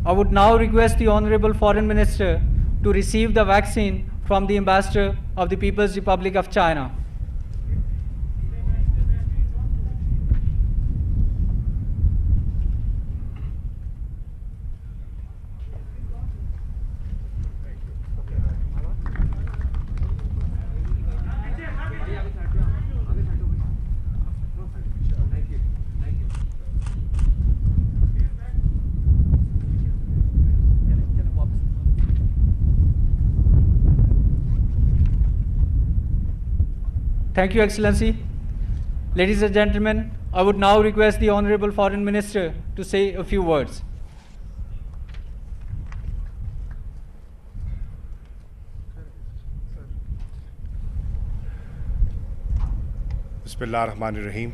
I would now request the Honorable Foreign Minister to receive the vaccine from the Ambassador of the People's Republic of China. Thank you, Excellency. Ladies and gentlemen, I would now request the Honorable Foreign Minister to say a few words. Bismillah ar-Rahman ar-Rahim.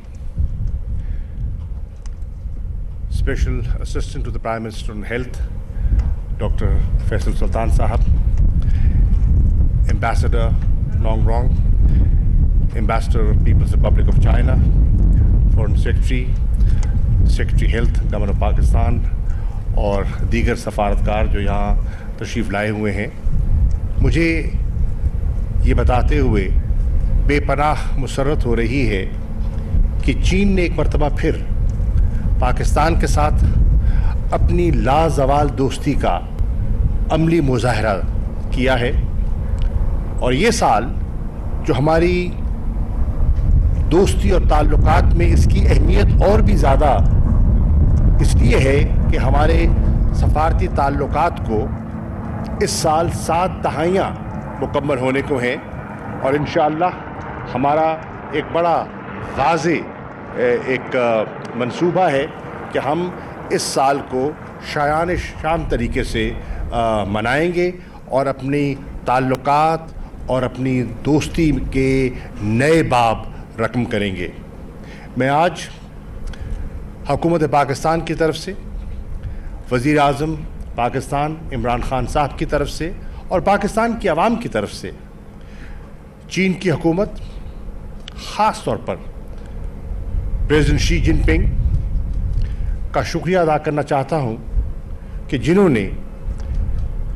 Special Assistant to the Prime Minister on Health, Dr. Faisal Sultan Sahab, Ambassador Nong Rong, Ambassador of People's Republic of China, Foreign Secretary, Secretary Health, Government of Pakistan اور دیگر سفارتکار جو یہاں تشریف لائے ہوئے ہیں، مجھے یہ بتاتے ہوئے بے پناہ مسرت ہو رہی ہے کہ چین نے ایک مرتبہ پھر پاکستان کے ساتھ اپنی لازوال دوستی کا عملی مظاہرہ کیا ہے، اور یہ سال جو ہماری دوستی اور تعلقات میں اس کی اہمیت اور بھی زیادہ اس لیے ہے کہ ہمارے سفارتی تعلقات کو اس سال 7 دہائیاں مکمل ہونے کو ہیں، اور انشاءاللہ ہمارا ایک بڑا واضح ایک منصوبہ ہے کہ ہم اس سال کو شایان شان طریقے سے منائیں گے اور اپنی تعلقات اور اپنی دوستی کے نئے باب رقم کریں گے۔ میں آج حکومت پاکستان کی طرف سے، وزیر اعظم پاکستان عمران خان صاحب کی طرف سے اور پاکستان کی عوام کی طرف سے چین کی حکومت، خاص طور پر پریزیڈنٹ شی جن پنگ کا شکریہ ادا کرنا چاہتا ہوں کہ جنہوں نے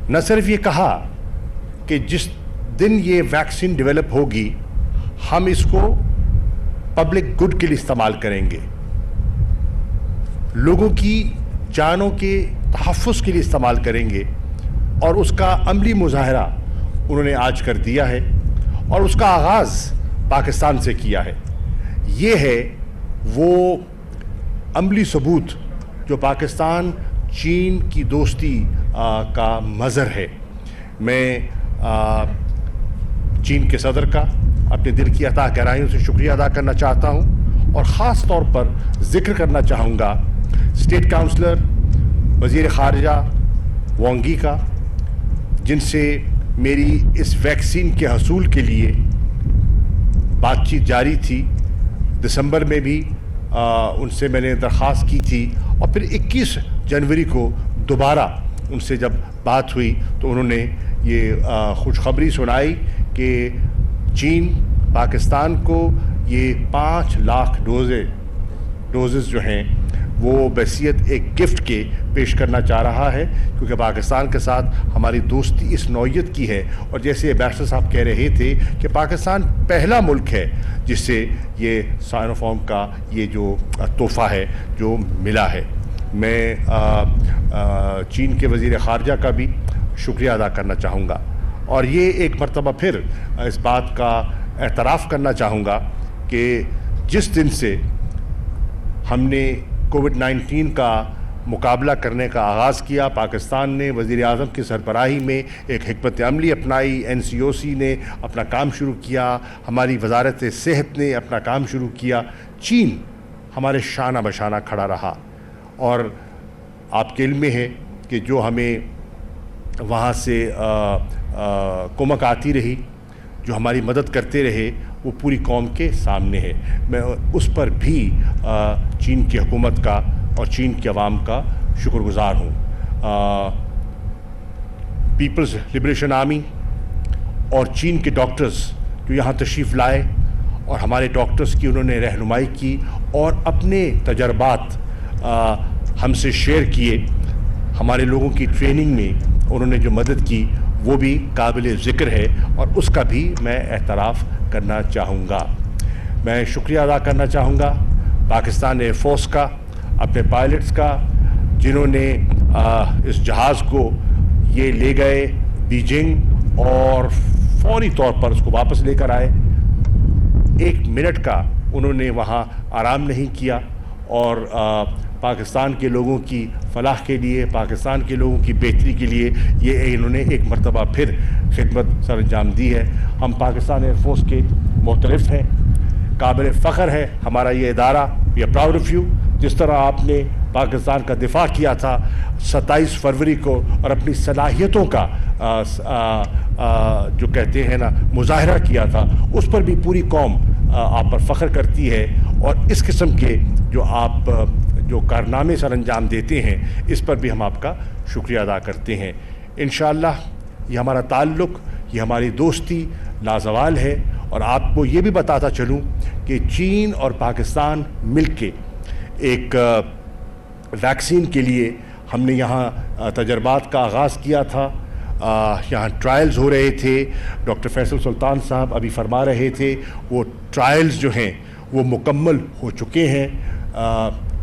نہ صرف یہ کہا کہ جس دن یہ ویکسین ڈیولپ ہوگی ہم اس کو پبلک گڈ کے لیے استعمال کریں گے، لوگوں کی جانوں کے تحفظ کے لیے استعمال کریں گے، اور اس کا عملی مظاہرہ انہوں نے آج کر دیا ہے اور اس کا آغاز پاکستان سے کیا ہے۔ یہ ہے وہ عملی ثبوت جو پاکستان چین کی دوستی کا مظہر ہے۔ میں چین کے صدر کا اپنے دل کی عطا گہرائیوں سے شکریہ ادا کرنا چاہتا ہوں، اور خاص طور پر ذکر کرنا چاہوں گا اسٹیٹ کاؤنسلر وزیر خارجہ وانگی کا، جن سے میری اس ویکسین کے حصول کے لیے بات چیت جاری تھی۔ دسمبر میں بھی ان سے میں نے درخواست کی تھی، اور پھر 21 جنوری کو دوبارہ ان سے جب بات ہوئی تو انہوں نے یہ خوشخبری سنائی کہ چین پاکستان کو یہ 5 لاکھ ڈوزز جو ہیں وہ بحیثیت ایک گفٹ کے پیش کرنا چاہ رہا ہے، کیونکہ پاکستان کے ساتھ ہماری دوستی اس نوعیت کی ہے، اور جیسے ایمبیسڈر صاحب کہہ رہے تھے کہ پاکستان پہلا ملک ہے جس سے یہ سائنوفارم کا یہ جو تحفہ ہے جو ملا ہے۔ میں چین کے وزیر خارجہ کا بھی شکریہ ادا کرنا چاہوں گا، اور یہ ایک مرتبہ پھر اس بات کا اعتراف کرنا چاہوں گا کہ جس دن سے ہم نے کووڈ-19 کا مقابلہ کرنے کا آغاز کیا، پاکستان نے وزیر اعظم کی سربراہی میں ایک حکمت عملی اپنائی، NCOC نے اپنا کام شروع کیا، ہماری وزارت صحت نے اپنا کام شروع کیا، چین ہمارے شانہ بشانہ کھڑا رہا، اور آپ کے علم میں ہے کہ جو ہمیں وہاں سے کمک آتی رہی، جو ہماری مدد کرتے رہے، وہ پوری قوم کے سامنے ہے۔ میں اس پر بھی چین کی حکومت کا اور چین کی عوام کا شکر گزار ہوں۔ پیپلز لبریشن آرمی اور چین کے ڈاکٹرز جو یہاں تشریف لائے اور ہمارے ڈاکٹرز کی انہوں نے رہنمائی کی اور اپنے تجربات ہم سے شیئر کیے، हमारे लोगों की ट्रेनिंग में उन्होंने जो मदद की वो भी काबिल ज़िक्र है और उसका भी मैं एतराफ़ करना चाहूँगा। मैं शुक्रिया अदा करना चाहूँगा पाकिस्तान एयर फोर्स का, अपने पायलट्स का, जिन्होंने इस जहाज़ को ये ले गए बीजिंग और फौरी तौर पर उसको वापस लेकर आए। 1 मिनट का उन्होंने वहाँ आराम नहीं किया और पाकिस्तान के लोगों की फलाह के लिए, पाकिस्तान के लोगों की बेहतरी के लिए ये इन्होंने एक मरतबा फिर खिदमत सर अंजाम दी है। हम पाकिस्तान एयर फोर्स के मुतरफ़ हैं, काबिल फ़ख्र है हमारा ये इदारा। We are proud of you. जिस तरह आपने पाकिस्तान का दिफा किया था 27 फरवरी को और अपनी सलाहियतों का जो कहते हैं ना मुजाहरा किया था, उस पर भी पूरी कौम आप पर फ़ख्र करती है और इस किस्म के जो आप जो कारनामे सर अंजाम देते हैं इस पर भी हम आपका शुक्रिया अदा करते हैं। इंशाअल्लाह ये हमारा ताल्लुक़, ये हमारी दोस्ती लाजवाल है। और आपको ये भी बताता चलूँ कि चीन और पाकिस्तान मिलके एक वैक्सीन के लिए हमने यहाँ तजर्बात का आगाज़ किया था। यहाँ ट्रायल्स हो रहे थे। डॉक्टर फैसल सुल्तान साहब अभी फरमा रहे थे वो ट्रायल्स जो हैं वो मुकम्मल हो चुके हैं।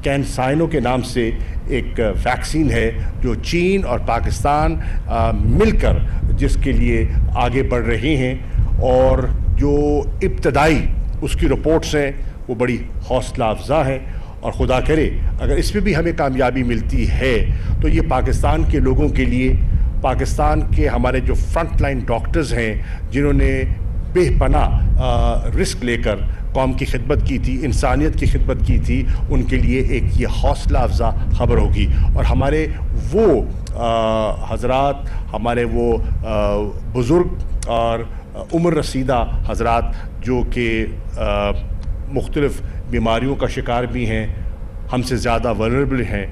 कैनसाइनो के नाम से एक वैक्सीन है जो चीन और पाकिस्तान मिलकर जिसके लिए आगे बढ़ रहे हैं और जो इब्तदाई उसकी रिपोर्ट्स हैं वो बड़ी हौसला अफजा हैं और खुदा करे अगर इसमें भी हमें कामयाबी मिलती है तो ये पाकिस्तान के लोगों के लिए, पाकिस्तान के हमारे जो फ्रंट लाइन डॉक्टर्स हैं जिन्होंने बेपनाह रिस्क लेकर कौम की खिदमत की थी, इंसानियत की खिदमत की थी, उनके लिए एक ये हौसला अफजा ख़बर होगी। और हमारे वो हज़रात, हमारे वो बुज़ुर्ग और उम्र रसीदा हज़रात जो कि मुख्तलिफ़ बीमारियों का शिकार भी हैं, हमसे ज़्यादा वल्नरेबल हैं,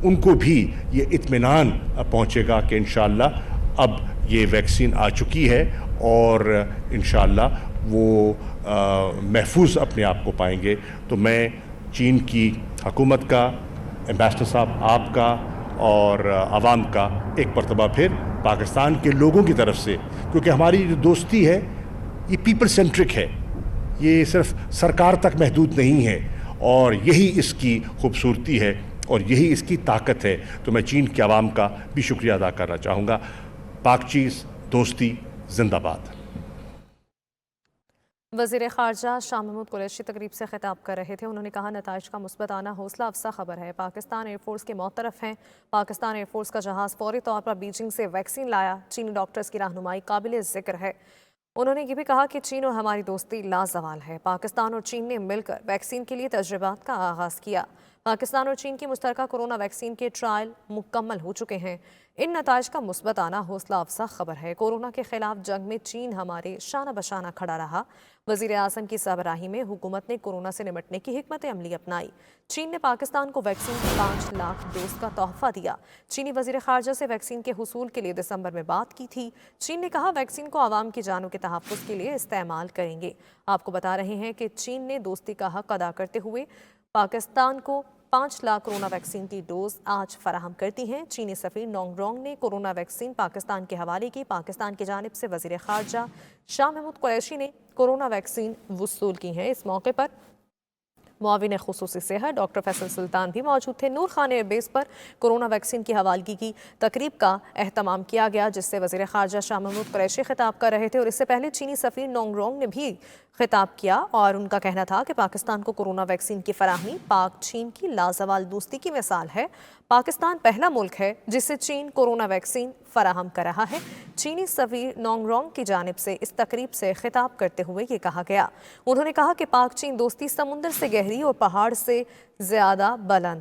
उनको भी ये इत्मीनान पहुँचेगा कि इंशाअल्लाह अब ये वैक्सीन आ चुकी है और इंशाअल्लाह वो महफूज अपने आप को पाएंगे। तो मैं चीन की हुकूमत का, एम्बेसडर साहब आपका और आवाम का एक मरतबा फिर पाकिस्तान के लोगों की तरफ से, क्योंकि हमारी जो दोस्ती है ये पीपल सेंट्रिक है, ये सिर्फ सरकार तक महदूद नहीं है और यही इसकी खूबसूरती है और यही इसकी ताकत है। तो मैं चीन के आवाम का भी शुक्रिया अदा करना चाहूँगा। पाक चीज़ दोस्ती जिंदाबाद। वज़ीर ख़ारजा शाह महमूद कुरैशी तकरीब से खिताब कर रहे थे। उन्होंने कहा नताइज का मुस्बत आना हौसला अफजा खबर है। पाकिस्तान एयरफोर्स के मौतरफ़ हैं। पाकिस्तान एयरफोर्स का जहाज़ फौरी तौर पर बीजिंग से वैक्सीन लाया। चीनी डॉक्टर्स की रहनुमाई काबिल ज़िक्र है। उन्होंने ये भी कहा कि चीन और हमारी दोस्ती लाजवाल है। पाकिस्तान और चीन ने मिलकर वैक्सीन के लिए तजर्बात का आगाज़ किया। पाकिस्तान और चीन की मुश्तरका कोरोना वैक्सीन के ट्रायल मुकम्मल हो चुके हैं। इन नताइज का मुस्बत आना हौसला अफजा खबर है। कोरोना के खिलाफ जंग में चीन हमारे शाना बशाना खड़ा रहा। वज़ीर आज़म की सरबराही में हुकूमत ने कोरोना से निपटने की हिकमत अमली अपनाई। चीन ने पाकिस्तान को वैक्सीन की 5 लाख डोज का तोहफा दिया। चीनी वज़ीर ख़ारजा से वैक्सीन के हुसूल के लिए दिसंबर में बात की थी। चीन ने कहा वैक्सीन को आवाम की जानों के तहफ़्फ़ुज़ के लिए इस्तेमाल करेंगे। आपको बता रहे हैं कि चीन ने दोस्ती का हक अदा करते हुए पाकिस्तान को 5 लाख कोरोना वैक्सीन की डोज आज फराहम करती हैं। चीनी सफ़ीर नोंगरोंग ने कोरोना वैक्सीन पाकिस्तान के हवाले की। पाकिस्तान की जानिब से वज़ीर ख़ारजा शाह महमूद कुरैशी ने कोरोना वैक्सीन वसूल की हैं। इस मौके पर मुआविन खुसूसी सेहत डॉक्टर फैसल सुल्तान भी मौजूद थे। नूर खान एयरबेस पर कोरोना वैक्सीन की हवालगी की तकरीब का एहतमाम किया गया, जिससे वज़ीर ख़ारजा शाह महमूद कुरैशी खिताब कर रहे थे और इससे पहले चीनी सफ़ीर नोंगरोंग ने भी खिताब किया और उनका कहना था कि पाकिस्तान को कोरोना वैक्सीन की फराहमी पाक चीन की लाजवाल दोस्ती की मिसाल है। पाकिस्तान पहला मुल्क है जिससे चीन कोरोना वैक्सीन फराहम कर रहा है। चीनी सफ़ीर नोंगरोंग की जानिब से इस तकरीब से खिताब करते हुए ये कहा गया। उन्होंने कहा कि पाक चीन दोस्ती समुंदर से गहरी और पहाड़ से ज़्यादा बुलंद है।